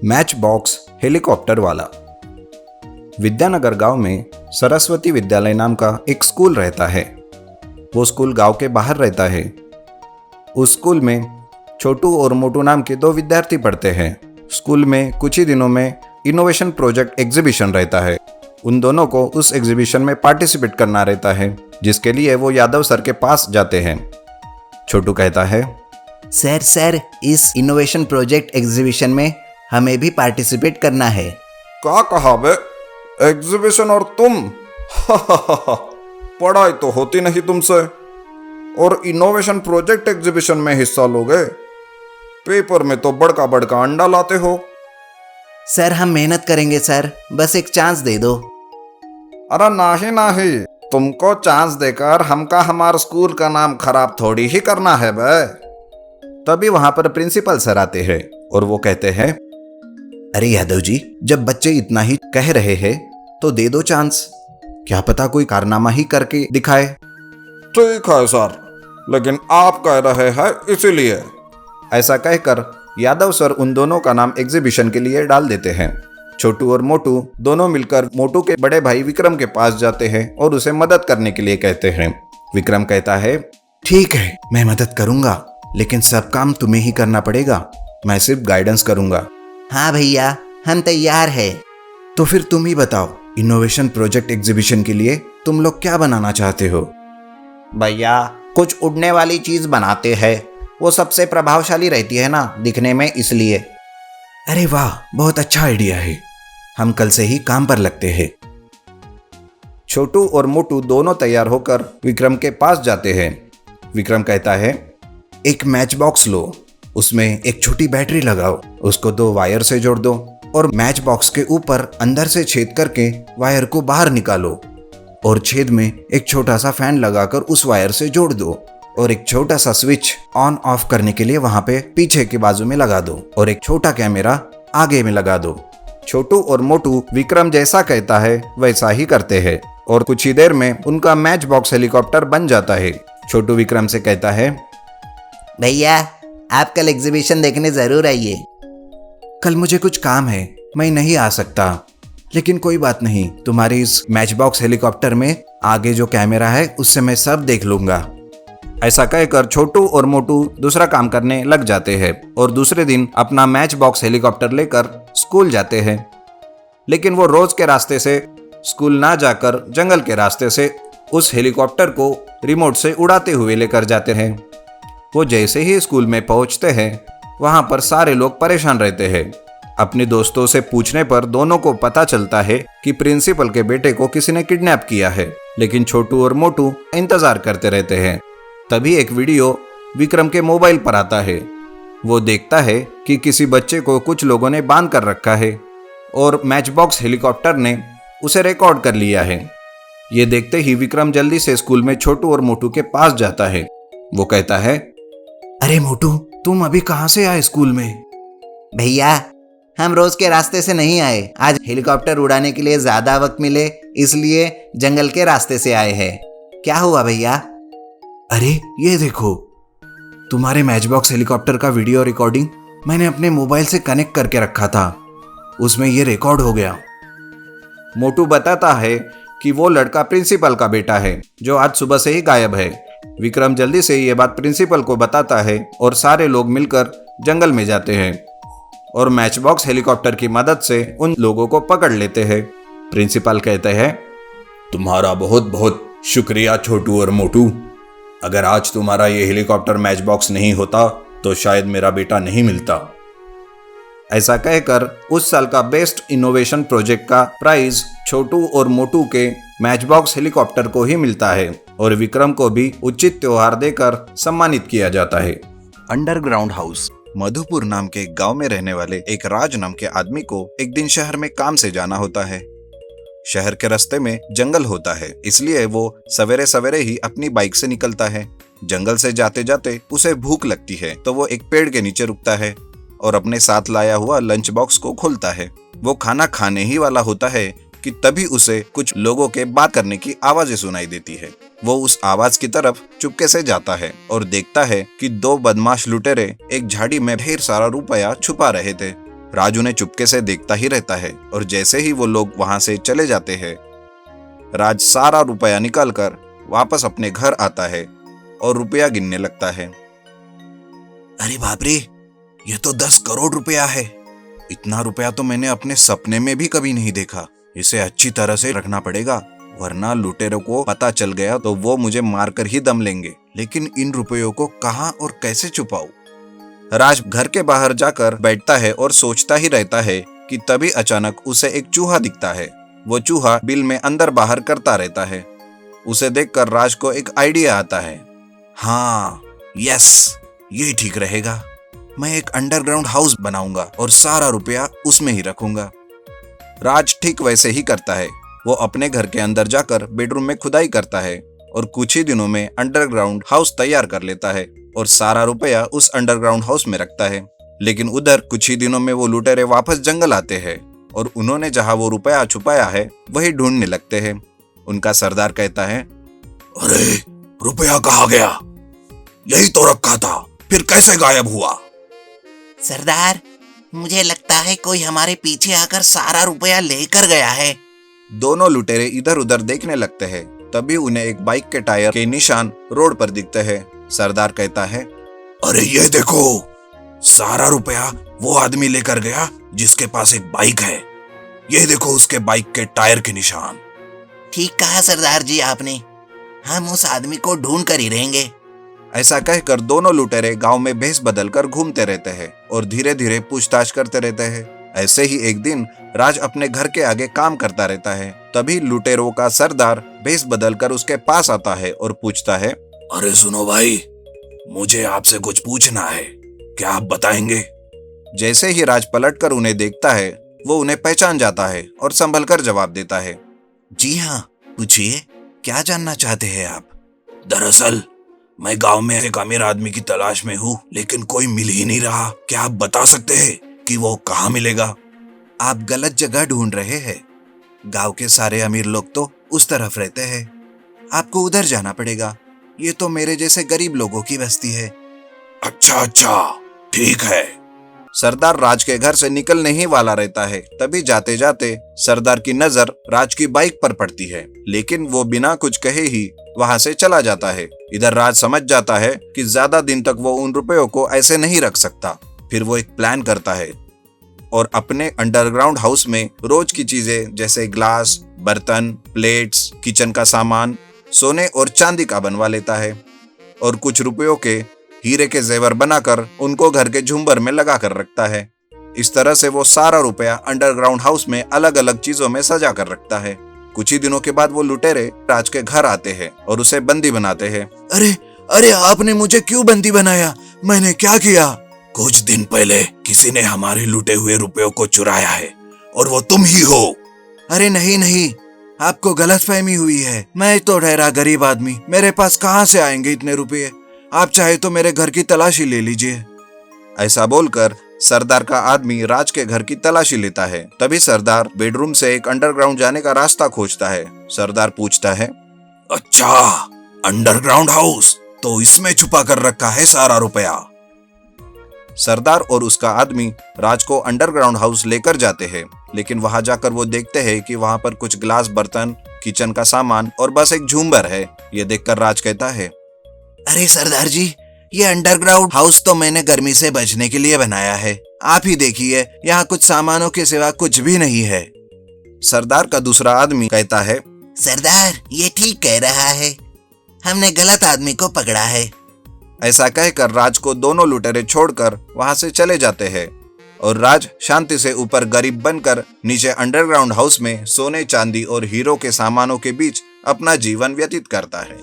Match box helicopter वाला। विद्यानगर गांव में सरस्वती विद्यालय नाम का एक स्कूल रहता है। वो स्कूल गांव के बाहर रहता है। उस स्कूल में छोटू और मोटू नाम के दो विद्यार्थी पढ़ते हैं। स्कूल में कुछ ही दिनों में इनोवेशन प्रोजेक्ट एग्जीबिशन रहता है। उन दोनों को उस एग्जीबिशन में पार्टिसिपेट करना रहता है, जिसके लिए वो यादव सर के पास जाते हैं। छोटू कहता है, सर इस इनोवेशन प्रोजेक्ट एग्जीबिशन में हमें भी पार्टिसिपेट करना है। क्या कहा बे, एग्जीबिशन और तुम? पढ़ाई तो होती नहीं तुमसे और इनोवेशन प्रोजेक्ट एग्जीबिशन में हिस्सा लोगे? पेपर में तो बड़का बड़का अंडा लाते हो। सर हम मेहनत करेंगे सर, बस एक चांस दे दो। अरे नहीं, तुमको चांस देकर हमका हमारे स्कूल का नाम खराब थोड़ी ही करना है बे। तभी वहां पर प्रिंसिपल सर आते हैं और वो कहते हैं, अरे यादव जी, जब बच्चे इतना ही कह रहे हैं तो दे दो चांस। क्या पता कोई कारनामा ही करके दिखाए। ठीक है सर, लेकिन आप कह रहे हैं इसीलिए। ऐसा कहकर यादव सर उन दोनों का नाम एग्जीबिशन के लिए डाल देते हैं। छोटू और मोटू दोनों मिलकर मोटू के बड़े भाई विक्रम के पास जाते हैं और उसे मदद करने के लिए कहते हैं। विक्रम कहता है, ठीक है मैं मदद करूंगा, लेकिन सब काम तुम्हें ही करना पड़ेगा, मैं सिर्फ गाइडेंस करूंगा। हाँ भैया, हम तैयार है। तो फिर तुम ही बताओ, इनोवेशन प्रोजेक्ट एग्जीबिशन के लिए तुम लोग क्या बनाना चाहते हो? भैया कुछ उड़ने वाली चीज बनाते हैं, वो सबसे प्रभावशाली रहती है ना दिखने में, इसलिए। अरे वाह, बहुत अच्छा आइडिया है, हम कल से ही काम पर लगते हैं। छोटू और मोटू दोनों तैयार होकर विक्रम के पास जाते हैं। विक्रम कहता है, एक मैच बॉक्स लो, उसमें एक छोटी बैटरी लगाओ, उसको दो वायर से जोड़ दो और मैच बॉक्स के ऊपर अंदर से छेद करके वायर को बाहर निकालो और छेद में एक छोटा सा फैन लगाकर उस वायर से जोड़ दो और एक छोटा सा स्विच ऑन ऑफ करने के लिए वहां पे पीछे के बाजू में लगा दो और एक छोटा कैमरा आगे में लगा दो। छोटू और मोटू विक्रम जैसा कहता है वैसा ही करते हैं और कुछ ही देर में उनका मैच बॉक्स हेलीकॉप्टर बन जाता है। छोटू विक्रम से कहता है, भैया आप कल एग्जीबिशन देखने जरूर आइए। कल मुझे कुछ काम है, मैं नहीं आ सकता, लेकिन कोई बात नहीं, तुम्हारी इस मैच बॉक्स हेलीकॉप्टर में आगे जो कैमरा है उससे मैं सब देख लूंगा। ऐसा कहकर छोटू और मोटू दूसरा काम करने लग जाते हैं और दूसरे दिन अपना मैच बॉक्स हेलीकॉप्टर लेकर स्कूल जाते हैं। लेकिन वो रोज के रास्ते से स्कूल ना जाकर जंगल के रास्ते से उस हेलीकॉप्टर को रिमोट से उड़ाते हुए लेकर जाते हैं। वो जैसे ही स्कूल में पहुंचते हैं, वहां पर सारे लोग परेशान रहते हैं। अपने दोस्तों से पूछने पर दोनों को पता चलता है कि प्रिंसिपल के बेटे को किसी ने किडनैप किया है, लेकिन छोटू और मोटू इंतजार करते रहते हैं। तभी एक वीडियो विक्रम के मोबाइल पर आता है। वो देखता है कि किसी बच्चे को कुछ लोगों ने बांध कर रखा है और मैच बॉक्स हेलीकॉप्टर ने उसे रिकॉर्ड कर लिया है। ये देखते ही विक्रम जल्दी से स्कूल में छोटू और मोटू के पास जाता है। वो कहता है, अरे मोटू, तुम अभी कहाँ से आए स्कूल में? भैया हम रोज के रास्ते से नहीं आए, आज हेलीकॉप्टर उड़ाने के लिए ज्यादा वक्त मिले इसलिए जंगल के रास्ते से आए हैं। क्या हुआ भैया? अरे ये देखो, तुम्हारे मैच बॉक्स हेलीकॉप्टर का वीडियो रिकॉर्डिंग मैंने अपने मोबाइल से कनेक्ट करके रखा था, उसमें ये रिकॉर्ड हो गया। मोटू बताता है कि वो लड़का प्रिंसिपल का बेटा है जो आज सुबह से ही गायब है। विक्रम जल्दी से ये बात प्रिंसिपल को बताता है और सारे लोग मिलकर जंगल में जाते हैं और मैच बॉक्स हेलीकॉप्टर की मदद से उन लोगों को पकड़ लेते हैं। प्रिंसिपल कहते हैं, तुम्हारा बहुत बहुत शुक्रिया छोटू और मोटू, अगर आज तुम्हारा ये हेलीकॉप्टर मैच बॉक्स नहीं होता तो शायद मेरा बेटा नहीं मिलता। ऐसा कहकर उस साल का बेस्ट इनोवेशन प्रोजेक्ट का प्राइज छोटू और मोटू के मैच बॉक्स हेलीकॉप्टर को ही मिलता है और विक्रम को भी उचित त्योहार देकर सम्मानित किया जाता है। Underground house. मधुपुर नाम के गांव में रहने वाले एक राज नाम के आदमी को एक दिन शहर में काम से जाना होता है। शहर के रास्ते में जंगल होता है, इसलिए वो सवेरे सवेरे ही अपनी बाइक से निकलता है। जंगल से जाते जाते उसे भूख लगती है तो वो एक पेड़ के नीचे रुकता है और अपने साथ लाया हुआ लंच बॉक्स को खोलता है। वो खाना खाने ही वाला होता है कि तभी उसे कुछ लोगों के बात करने की आवाजें सुनाई देती है। वो उस आवाज की तरफ चुपके से जाता है और देखता है कि दो बदमाश लुटेरे एक झाड़ी में ढेर सारा रुपया छुपा रहे थे राज उन्हें चुपके से देखता ही रहता है और जैसे ही वो लोग वहां से चले जाते हैं, राज सारा रुपया निकालकर वापस अपने घर आता है और रुपया गिनने लगता है। अरे बाप रे, ये तो 10 करोड़ रुपया है। इतना रुपया तो मैंने अपने सपने में भी कभी नहीं देखा। इसे अच्छी तरह से रखना पड़ेगा, वरना लुटेरों को पता चल गया तो वो मुझे मारकर ही दम लेंगे। लेकिन इन रुपयों को कहां और कैसे छुपाऊं? राज घर के बाहर जाकर बैठता है और सोचता ही रहता है कि तभी अचानक उसे एक चूहा दिखता है। वो चूहा बिल में अंदर बाहर करता रहता है। उसे देखकर राज को एक आइडिया आता है। हाँ, यस, ये ठीक रहेगा। मैं एक अंडरग्राउंड हाउस बनाऊंगा और सारा रुपया उसमें ही रखूंगा। राज ठीक वैसे ही करता है। वो अपने घर के अंदर जाकर बेडरूम में खुदाई करता है और कुछ ही दिनों में अंडरग्राउंड हाउस तैयार कर लेता है और सारा रुपया उस अंडरग्राउंड हाउस में रखता है। लेकिन उधर कुछ ही दिनों में वो लुटेरे वापस जंगल आते हैं और उन्होंने जहां वो रुपया छुपाया है वही ढूंढने लगते हैं। उनका सरदार कहता है, अरे रुपया कहाँ गया? यही तो रखा था, फिर कैसे गायब हुआ? सरदार, मुझे लगता है कोई हमारे पीछे आकर सारा रुपया लेकर गया है। दोनों लुटेरे इधर उधर देखने लगते हैं। तभी उन्हें एक बाइक के टायर के निशान रोड पर दिखते हैं। सरदार कहता है, अरे ये देखो, सारा रुपया वो आदमी लेकर गया जिसके पास एक बाइक है। ये देखो उसके बाइक के टायर के निशान। ठीक कहा सरदार जी आपने, हम उस आदमी को ढूंढ कर ही रहेंगे। ऐसा कहकर दोनों लुटेरे गांव में भेष बदलकर घूमते रहते हैं और धीरे धीरे पूछताछ करते रहते हैं। ऐसे ही एक दिन राज अपने घर के आगे काम करता रहता है। तभी लुटेरों का सरदार भेष बदलकर उसके पास आता है और पूछता है, अरे सुनो भाई, मुझे आपसे कुछ पूछना है, क्या आप बताएंगे? जैसे ही राज पलटकर उन्हें देखता है, वो उन्हें पहचान जाता है और संभलकर जवाब देता है, जी हाँ, पूछिए, क्या जानना चाहते हैं आप? दरअसल मैं गांव में एक अमीर आदमी की तलाश में हूँ, लेकिन कोई मिल ही नहीं रहा। क्या आप बता सकते हैं कि वो कहाँ मिलेगा? आप गलत जगह ढूंढ रहे हैं। गांव के सारे अमीर लोग तो उस तरफ रहते हैं। आपको उधर जाना पड़ेगा। ये तो मेरे जैसे गरीब लोगों की बस्ती है। अच्छा, ठीक है। सरदार राज के घर से निकलने ही वाला रहता है। तभी जाते जाते सरदार की नजर राज की बाइक पर पड़ती है, लेकिन वो बिना कुछ कहे ही वहां से चला जाता है। इधर राज समझ जाता है कि ज्यादा दिन तक वो उन रुपयों को ऐसे नहीं रख सकता। फिर वो एक प्लान करता है और अपने अंडरग्राउंड हाउस में रोज की चीजें जैसे ग्लास, बर्तन, प्लेट्स, किचन का सामान सोने और चांदी का बनवा लेता है और कुछ रुपयों के हीरे के जेवर बनाकर उनको घर के झुंबर में लगा कर रखता है। इस तरह से वो सारा रुपया अंडरग्राउंड हाउस में अलग अलग चीजों में सजा कर रखता है। कुछ ही दिनों के बाद वो लुटेरे राज के घर आते हैं और उसे बंदी बनाते हैं। अरे आपने मुझे क्यों बंदी बनाया? मैंने क्या किया? कुछ दिन पहले किसी ने हमारे लूटे हुए रुपयों को चुराया है और वो तुम ही हो। अरे नहीं, आपको गलतफहमी हुई है। मैं तो ठहरा गरीब आदमी, मेरे पास कहां से आएंगे इतने रुपये? आप चाहे तो मेरे घर की तलाशी ले लीजिए। ऐसा बोलकर सरदार का आदमी राज के घर की तलाशी लेता है। तभी सरदार बेडरूम से एक अंडरग्राउंड जाने का रास्ता खोजता है। सरदार पूछता है, अच्छा, अंडरग्राउंड हाउस, तो इसमें छुपा कर रखा है सारा रुपया। सरदार और उसका आदमी राज को अंडरग्राउंड हाउस लेकर जाते हैं, लेकिन वहां जाकर वो देखते हैं कि वहां पर कुछ ग्लास, बर्तन, किचन का सामान और बस एक झूमर है। ये देखकर राज कहता है, अरे सरदार जी, ये अंडरग्राउंड हाउस तो मैंने गर्मी से बचने के लिए बनाया है। आप ही देखिए, यहाँ कुछ सामानों के सिवा कुछ भी नहीं है। सरदार का दूसरा आदमी कहता है, सरदार, ये ठीक कह रहा है, हमने गलत आदमी को पकड़ा है। ऐसा कहकर राज को दोनों लुटेरे छोड़कर वहां से चले जाते हैं और राज शांति से ऊपर गरीब बनकर नीचे अंडरग्राउंड हाउस में सोने, चांदी और हीरो के सामानों के बीच अपना जीवन व्यतीत करता है।